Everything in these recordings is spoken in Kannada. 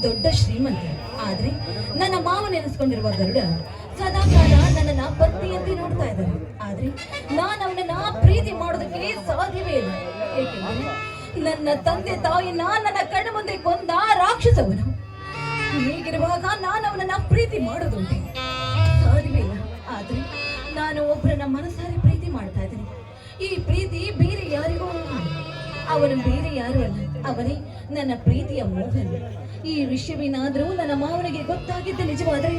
ದೊಡ್ಡ ಶ್ರೀಮಂತ. ಆದ್ರೆ ನನ್ನ ಮಾವ ನೆನೆಸ್ಕೊಂಡಿರುವ ಗರುಡ ಸದಾಕಾಲ ನನ್ನನ್ನ ಪತ್ನಿಯಂತೆ ನೋಡ್ತಾ ಇದ್ದಾನೆ. ಆದ್ರೆ ನಾನು ಅವನನ್ನ ಪ್ರೀತಿ ಮಾಡೋದಕ್ಕೆ ಸಾಧ್ಯವೇ ಇಲ್ಲ. ಏಕೆಂದರೆ ನನ್ನ ತಂದೆ ತಾಯಿನ ನನ್ನ ಕಣ್ಣ ಮುಂದೆ ಕೊಂದ ರಾಕ್ಷಸವನು. ಹೀಗಿರುವಾಗ ನಾನು ಅವನನ್ನ ಪ್ರೀತಿ ಮಾಡೋದುಂಟೆ? ಸಾಧ್ಯವೇ ಇಲ್ಲ. ಆದ್ರೆ ನಾನು ಒಬ್ಬರನ್ನ ಮನಸಾರೆ ಪ್ರೀತಿ ಮಾಡ್ತಾ ಇದ್ದೀನಿ. ಈ ಪ್ರೀತಿ ಬೇರೆ ಯಾರಿಗೂ ಅಲ್ಲ. ಅವನು ಬೇರೆ ಯಾರು ಅಲ್ಲ, ಅವನೇ ನನ್ನ ಪ್ರೀತಿಯ ಮೋಹನ್. ಈ ವಿಷಯವೇನಾದ್ರೂ ನನ್ನ ಮಾವನಿಗೆ ಗೊತ್ತಾಗಿದ್ದ ನಿಜವಾದರೆ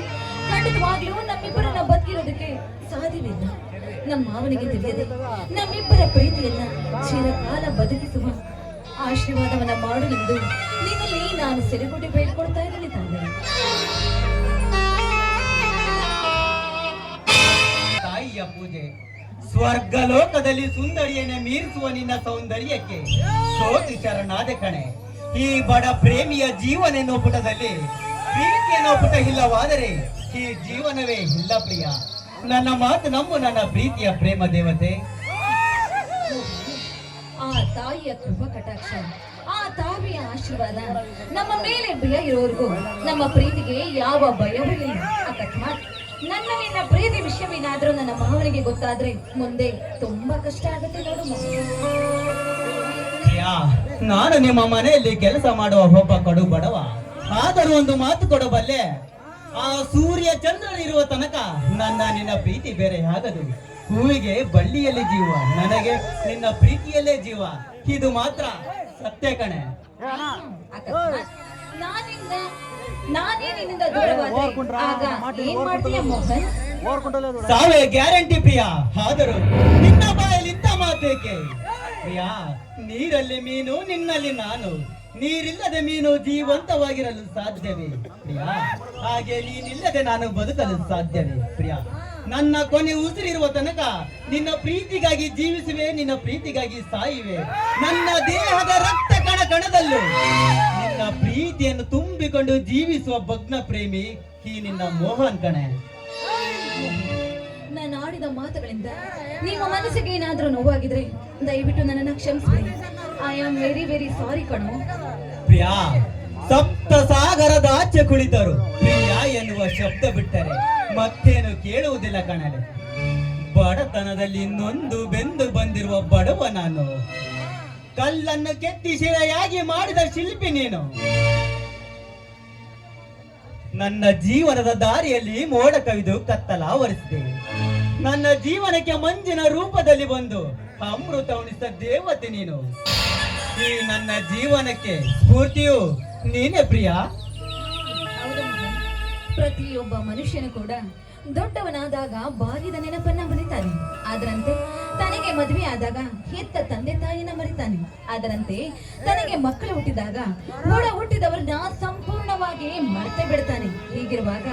ಖಂಡಿತವಾಗ್ಲೂ ನಮ್ಮಿಬ್ಬರನ್ನ ಬದುಕಿರೋದಕ್ಕೆ ಸಾಧ್ಯವಿಲ್ಲ. ನಮ್ಮ ಮಾವನಿಗೆ ತಿಳಿಯದೆ ನಮ್ಮಿಬ್ಬರ ಪ್ರೀತಿಯನ್ನ ಚಿರಕಾಲ ಬದುಕಿಸುವ ಆಶೀರ್ವಾದವನ್ನ ಮಾಡು ಎಂದು ನಿನ್ನಲ್ಲಿ ನಾನು ಸೆರೆಗುಡಿ ಬೇಡ್ಕೊಳ್ತಾ ಇದ್ದೀನಿ ತಂದೆ. ತಾಯಿಯ ಪೂಜೆ ಸ್ವರ್ಗಲೋಕದಲ್ಲಿ ಸುಂದರಿಯನ್ನೇ ಮೀರಿಸುವ ನಿನ್ನ ಸೌಂದರ್ಯಕ್ಕೆ ಸೋತು ಶರಣಾದೆ ಕಣೆ. ಈ ಬಡ ಪ್ರೇಮಿಯ ಜೀವನ ಎನ್ನುವ ಪುಟದಲ್ಲಿ ಪ್ರೀತಿ ಎನ್ನುವ ಪುಟ ಇಲ್ಲವಾದರೆ ಈ ಜೀವನವೇ ಇಲ್ಲ ಪ್ರಿಯ. ನನ್ನ ಮಾತು ನಂಬು ನನ್ನ ಪ್ರೀತಿಯ ಪ್ರೇಮ ದೇವತೆ. ಆ ತಾಯಿಯ ಕೃಪಾ ಕಟಾಕ್ಷ, ಆ ತಾಯಿಯ ಆಶೀರ್ವಾದ ನಮ್ಮ ಮೇಲೆ ಭಯ ಇರೋರ್ಗೂ ನಮ್ಮ ಪ್ರೀತಿಗೆ ಯಾವ ಭಯವೂ ಇಲ್ಲ. ಅಕಸ್ಮಾತ್ ನನ್ನ ನಿನ್ನ ಪ್ರೀತಿ ವಿಷಯವೇನಾದ್ರೂ ನನ್ನ ಮಾವನಿಗೆ ಗೊತ್ತಾದ್ರೆ ಮುಂದೆ ತುಂಬಾ ಕಷ್ಟ ಆಗುತ್ತೆ ನೋಡು. ನಾನು ನಿಮ್ಮ ಮನೆಯಲ್ಲಿ ಕೆಲಸ ಮಾಡುವ ಒಬ್ಬ ಕಡು ಬಡವ. ಆದರೂ ಒಂದು ಮಾತು ಕೊಡಬಲ್ಲೆ, ಆ ಸೂರ್ಯ ಚಂದ್ರನಿರುವ ತನಕ ನನ್ನ ನಿನ್ನ ಪ್ರೀತಿ ಬೇರೆ ಆಗದು. ಹೂವಿಗೆ ಬಳ್ಳಿಯಲ್ಲಿ ಜೀವ, ನನಗೆ ನಿನ್ನ ಪ್ರೀತಿಯಲ್ಲೇ ಜೀವ. ಇದು ಮಾತ್ರ ಸತ್ಯ ಕಣೆ. ನಾನೇ ನಿನ್ನಿಂದ ದೂರವಾದ್ರೆ ಆಗ ಏನ್ ಮಾಡ್ತೀಯ ಮೋಹನ್? ಸಾವೇ ಗ್ಯಾರಂಟಿ ಪ್ರಿಯ. ಆದರೂ ನಿನ್ನ ಬಾಯಲ್ಲಿ ಇಂಥ ಮಾತೇಕೆ ಪ್ರಿಯಾ? ನೀರಲ್ಲಿ ಮೀನು, ನಿನ್ನಲ್ಲಿ ನಾನು. ನೀರಿಲ್ಲದೆ ಮೀನು ಜೀವಂತವಾಗಿರಲು ಸಾಧ್ಯವೇ ಪ್ರಿಯಾ? ಹಾಗೆ ನೀನಿಲ್ಲದೆ ನಾನು ಬದುಕಲು ಸಾಧ್ಯವೇ ಪ್ರಿಯಾ? ನನ್ನ ಕೊನೆ ಉಸಿರಿರುವ ತನಕ ನಿನ್ನ ಪ್ರೀತಿಗಾಗಿ ಜೀವಿಸುವೆ, ನಿನ್ನ ಪ್ರೀತಿಗಾಗಿ ಸಾಯುವೆ. ನನ್ನ ದೇಹದ ರಕ್ತ ಕಣ ಕಣದಲ್ಲೂ ನಿನ್ನ ಪ್ರೀತಿಯನ್ನು ತುಂಬಿಕೊಂಡು ಜೀವಿಸುವ ಭಗ್ನ ಪ್ರೇಮಿ ಈ ನಿನ್ನ ಮೋಹನ್ ಕಣೆ. ನಾನು ಆಡಿದ ಮಾತುಗಳಿಂದ ನಿಮ್ಮ ಮನಸ್ಸಿಗೆ ಏನಾದ್ರೂ ನೋವಾಗಿದ್ರೆ ದಯವಿಟ್ಟು ನನ್ನನ್ನು ಕ್ಷಮಿಸಬೇಡಿ. I am very very sorry ಕಣೋ. ಪ್ರಿಯಾ, ಸಪ್ತ ಸಾಗರದ ಆಚೆ ಕುಳಿತರು ಪ್ರಿಯ ಎನ್ನುವ ಶಬ್ದ ಬಿಟ್ಟರೆ ಮತ್ತೇನು ಕೇಳುವುದಿಲ್ಲ ಕಣಲೆ. ಬಡತನದಲ್ಲಿ ನೊಂದು ಬೆಂದು ಬಂದಿರುವ ಬಡವ ನಾನು. ಕಲ್ಲನ್ನು ಕೆತ್ತಿ ಶಿಲೆಯಾಗಿ ಮಾಡಿದ ಶಿಲ್ಪಿ ನೀನು. ನನ್ನ ಜೀವನದ ದಾರಿಯಲ್ಲಿ ಮೋಡ ಕವಿದು ಕತ್ತಲಾವರಿಸಿದೆ. ನನ್ನ ಜೀವನಕ್ಕೆ ಮಂಜಿನ ರೂಪದಲ್ಲಿ ಬಂದು ಅಮೃತ ಉಣಿಸಿದ ದೇವತೆ ನೀನು. ಈ ನನ್ನ ಜೀವನಕ್ಕೆ ಸ್ಫೂರ್ತಿಯು ನೀನೇ ಪ್ರಿಯ. ಪ್ರತಿಯೊಬ್ಬ ಮನುಷ್ಯನು ಕೂಡ ದೊಡ್ಡವನಾದಾಗ ಬಾಲ್ಯದ ನೆನಪನ್ನ ಮರಿತಾನೆ. ಅದರಂತೆ ತನಗೆ ಮದುವೆ ಆದಾಗ ಹೆತ್ತ ತಂದೆ ತಾಯಿನ ಮರಿತಾನೆ. ಅದರಂತೆ ತನಗೆ ಮಕ್ಕಳು ಹುಟ್ಟಿದಾಗ ಒಡ ಹುಟ್ಟಿದವರನ್ನ ಸಂಪೂರ್ಣವಾಗಿ ಮರೆತೇ ಬಿಡ್ತಾನೆ. ಹೀಗಿರುವಾಗ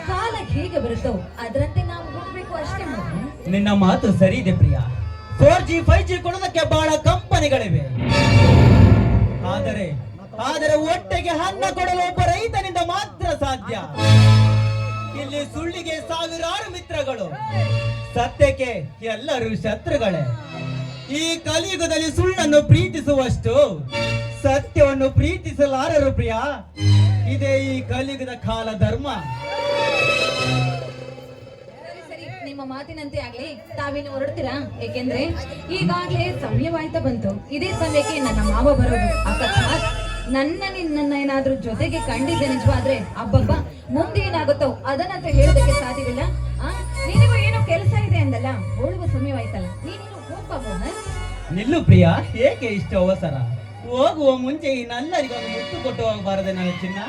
ಕಾಲ ಹೇಗೆ ಬರುತ್ತೋ ಅದರಂತೆ ನಾವು ಹೋಗ್ಬೇಕು ಅಷ್ಟೇ. ನಿನ್ನ ಮಾತು ಸರಿ ಇದೆ ಪ್ರಿಯ. 4G 5G ಕೊಡೋದಕ್ಕೆ ಬಹಳ ಕಂಪನಿಗಳಿವೆ. ಆದರೆ ಒಟ್ಟಿಗೆ ಅನ್ನ ಕೊಡಲು ಒಬ್ಬ ರೈತನಿಂದ ಮಾತ್ರ ಸಾಧ್ಯ. ಇಲ್ಲಿ ಸುಳ್ಳಿಗೆ ಸಾವಿರಾರು ಮಿತ್ರಗಳು, ಸತ್ಯಕ್ಕೆ ಎಲ್ಲರೂ ಶತ್ರುಗಳೇ. ಈ ಕಲಿಯುಗದಲ್ಲಿ ಸುಳ್ಳನ್ನು ಪ್ರೀತಿಸುವಷ್ಟು ಸತ್ಯವನ್ನು ಪ್ರೀತಿಸಲಾರರು ಪ್ರಿಯ. ಇದೇ ಈ ಕಲಿಯುಗದ ಕಾಲ ಧರ್ಮ. ನಿಮ್ಮ ಮಾತಿನಂತೆ ಆಗ್ಲಿ ತಾವೇನು ಹೊರಡ್ತೀರಾ? ಏಕೆಂದ್ರೆ ಈಗಾಗ್ಲೇ ಸಮಯವಾಯ್ತಾ ಬಂತು. ಇದೇ ಸಮಯಕ್ಕೆ ನನ್ನ ಮಾವ ಬರೋದು. ಅಕಸ್ಮಾತ್ ನಿನ್ನನ್ನ ಏನಾದ್ರೂ ಜೊತೆಗೆ ಕಂಡಿದ್ದೆ ನಿಜವಾದ್ರೆ ಅಬ್ಬಬ್ಬ ಮುಂದೆ ಏನಾಗುತ್ತೋ ಅದನ್ನಂತ ಹೇಳೋದಕ್ಕೆ ಸಾಧ್ಯವಿಲ್ಲ. ನಿನಗೂ ಏನೋ ಕೆಲಸ ಇದೆ ಅಂದಲ್ಲ, ಹೋಳುವ ಸಮಯವಾಯ್ತಲ್ಲ, ನೀನು ಹೋಗ್ಬ ಮೋಹನ್. ನಿಲ್ಲು ಪ್ರಿಯ, ಏಕೆ ಇಷ್ಟು ಅವಸರ? ಹೋಗುವ ಮುಂಚೆ ಈ ನಲ್ಲರಿಗೊಂದು ಮುತ್ತು ಕೊಟ್ಟು ಹೋಗಬಾರದೆ ನನ್ನ ಚಿನ್ನ?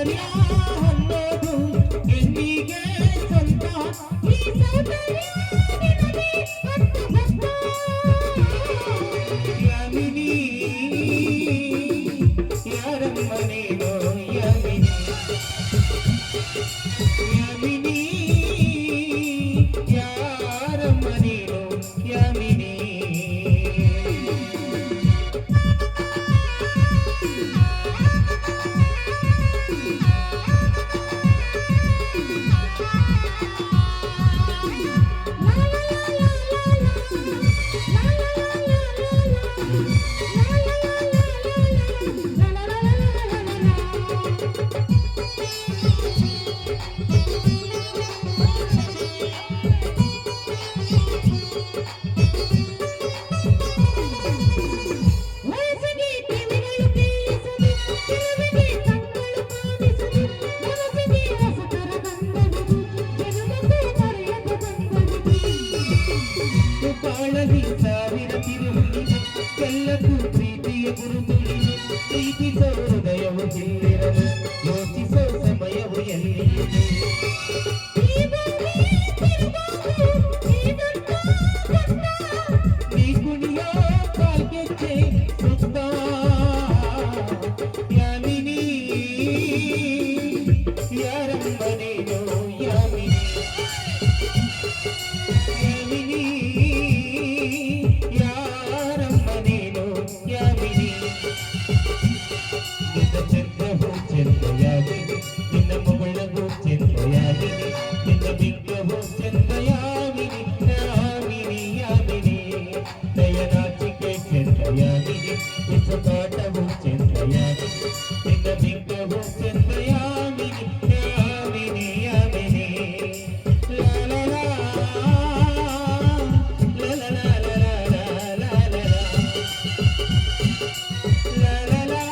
ಸೌಂದರ್ಯ ಅನ್ನೋದು ಹೆಣ್ಣಿಗೆ ಸ್ವಂತ. ಈ ಸೌಂದರ್ಯ ನಿನಗೆ ಅಷ್ಟು ಗೊತ್ತ? ಯಾಮಿನಿ ಯಾರಮ್ಮ ನೀನು ಯಾಮಿನಿ ಯಾಮಿನಿ ಯಾರಮ್ಮ ನೀನು ಯಾಮಿನಿ. ವಯಸ್ಸಿಗೆ ಕಿವಿಗಳು ಕೇಳಿಸದು, ಕೆಲವಿಗೆ ಕಂಗಳು ಕಾಣಿಸದು, ಮನಸ್ಸಿಗೆ ಹೊಸತರ ಬಂದದು, ಜನುಮಕ್ಕೂ ಮರೆಯದ ಬಂದದು. ಬಾಳಲಿ ಸಾವಿರ ತಿರುವುಗಳಿವೆ, ಎಲ್ಲಕ್ಕೂ ಪ್ರೀತಿಯ ಗುರುತುಳಿವೆ. ಪ್ರೀತಿಸೋ ಹೃದಯವು ಇಲ್ಲಿರಲು, ಯೋಚಿಸೋ ಸಮಯವು ಎಲ್ಲಿದೆ. ನೀ ಕುಣಿಯೋ ಕಾಲ್ಗೆಜ್ಜೆ ಸುತ್ತ. ಯಾಮಿನಿ ಯಾರಮ್ಮ ನೀನು ಯಾಮಿನಿ ಯಾಮಿನಿ ಯಾರಮ್ಮ ನೀನು ಯಾಮಿನಿ. ನಿನ್ನ ಚಂದ್ರವು ಚಂದ್ರಯಾಗಿನಿ, ನಿನ್ನ ಮಗಳವು ಚಂದ್ರಯಾಗಿನಿ, ನಿನ್ನ ಬಿಂಗವು ಚಂದ್ರಯಾಗಿನಿ. ಯಾಮಿನಿ ಯಾಮಿನಿ ದಯನಾಚಿಕೆ ಚಂದ್ರಯಾಗಿನಿ, ವಿಸುಕಾಟವು ಚಂದ್ರಯಾಗಿನಿ, ನಿನ್ನ ಬಿಂಗವು ಚಂದ್ರಯಾಗಿನಿ. ಯಾಮಿನಿ ಯಾಮಿನಿ ಲಾ ಲಾ ಲಾ ಲಾ ಲಾ ಲಾ ಲಾ ಲಾ ಲಾ ಲಾ ಲಾ ಲಾ ಲಾ ಲಾ.